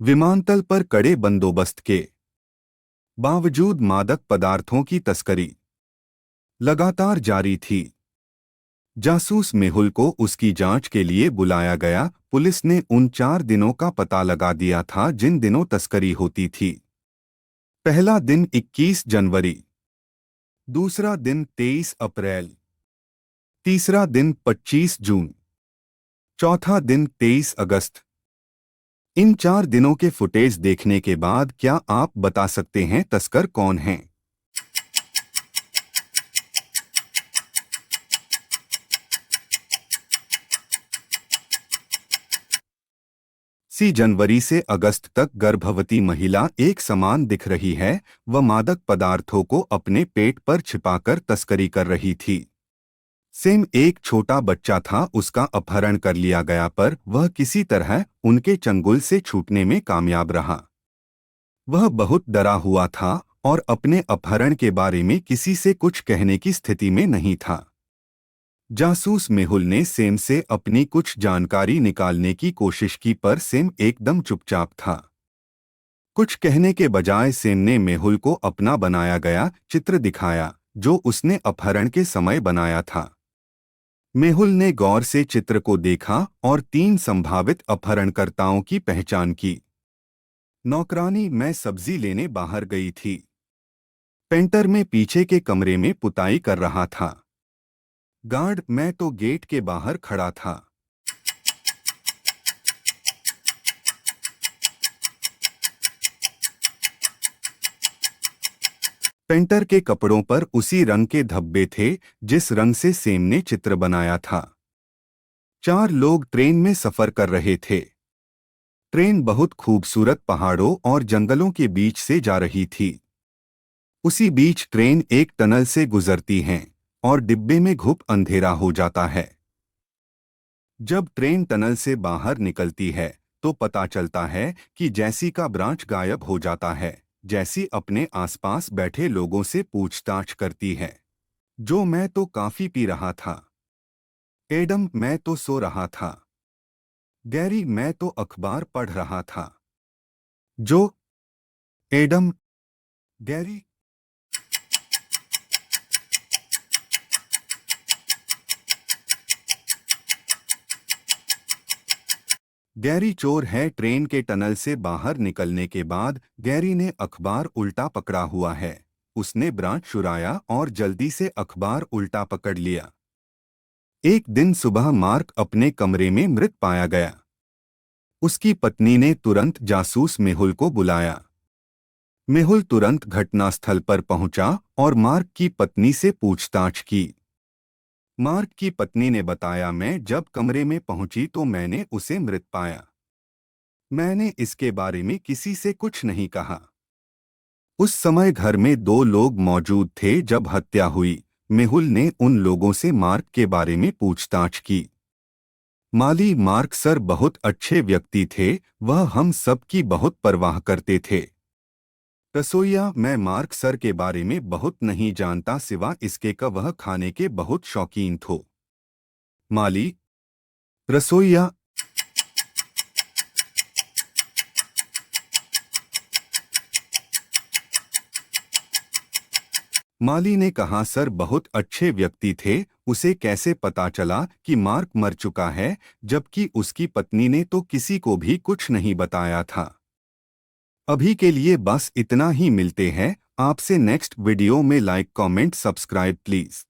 विमानतल पर कड़े बंदोबस्त के बावजूद मादक पदार्थों की तस्करी लगातार जारी थी। जासूस मेहुल को उसकी जांच के लिए बुलाया गया। पुलिस ने उन 4 दिनों का पता लगा दिया था जिन दिनों तस्करी होती थी। पहला दिन 21 जनवरी, दूसरा दिन 23 अप्रैल, तीसरा दिन 25 जून, चौथा दिन 23 अगस्त। इन 4 दिनों के फुटेज देखने के बाद क्या आप बता सकते हैं तस्कर कौन हैं? जनवरी से अगस्त तक गर्भवती महिला एक समान दिख रही है। वह मादक पदार्थों को अपने पेट पर छिपाकर तस्करी कर रही थी। एक छोटा बच्चा था, उसका अपहरण कर लिया गया पर वह किसी तरह उनके चंगुल से छूटने में कामयाब रहा। वह बहुत डरा हुआ था और अपने अपहरण के बारे में किसी से कुछ कहने की स्थिति में नहीं था। जासूस मेहुल ने सेम से अपनी कुछ जानकारी निकालने की कोशिश की पर सेम एकदम चुपचाप था। कुछ कहने के बजाय सेम ने मेहुल को अपना बनाया गया चित्र दिखाया जो उसने अपहरण के समय बनाया था। मेहुल ने गौर से चित्र को देखा और 3 संभावित अपहरणकर्ताओं की पहचान की। नौकरानी मैं सब्जी लेने बाहर गई थी। पेंटर में पीछे के कमरे में पुताई कर रहा था। गार्ड मैं तो गेट के बाहर खड़ा था। पेंटर के कपड़ों पर उसी रंग के धब्बे थे जिस रंग से सेम ने चित्र बनाया था। 4 लोग ट्रेन में सफर कर रहे थे। ट्रेन बहुत खूबसूरत पहाड़ों और जंगलों के बीच से जा रही थी। उसी बीच ट्रेन एक टनल से गुजरती है और डिब्बे में घुप अंधेरा हो जाता है। जब ट्रेन टनल से बाहर निकलती है तो पता चलता है कि जैसिका ब्रांच गायब हो जाता है। जैसी अपने आसपास बैठे लोगों से पूछताछ करती है। जो मैं तो काफी पी रहा था। एडम मैं तो सो रहा था। गैरी मैं तो अखबार पढ़ रहा था। जो एडम गैरी गैरी चोर है। ट्रेन के टनल से बाहर निकलने के बाद गैरी ने अखबार उल्टा पकड़ा हुआ है। उसने ब्रांच चुराया और जल्दी से अखबार उल्टा पकड़ लिया। एक दिन सुबह मार्क अपने कमरे में मृत पाया गया। उसकी पत्नी ने तुरंत जासूस मेहुल को बुलाया। मेहुल तुरंत घटनास्थल पर पहुंचा और मार्क की पत्नी से पूछताछ की। मार्क की पत्नी ने बताया मैं जब कमरे में पहुंची तो मैंने उसे मृत पाया। मैंने इसके बारे में किसी से कुछ नहीं कहा। उस समय घर में 2 लोग मौजूद थे जब हत्या हुई। मेहुल ने उन लोगों से मार्क के बारे में पूछताछ की। माली मार्क सर बहुत अच्छे व्यक्ति थे। वह हम सब की बहुत परवाह करते थे। रसोइया मैं मार्क सर के बारे में बहुत नहीं जानता सिवा इसके कि वह खाने के बहुत शौकीन थो। माली रसोइया माली ने कहा सर बहुत अच्छे व्यक्ति थे। उसे कैसे पता चला कि मार्क मर चुका है जबकि उसकी पत्नी ने तो किसी को भी कुछ नहीं बताया था। अभी के लिए बस इतना ही। मिलते हैं आपसे नेक्स्ट वीडियो में। Like comment subscribe please.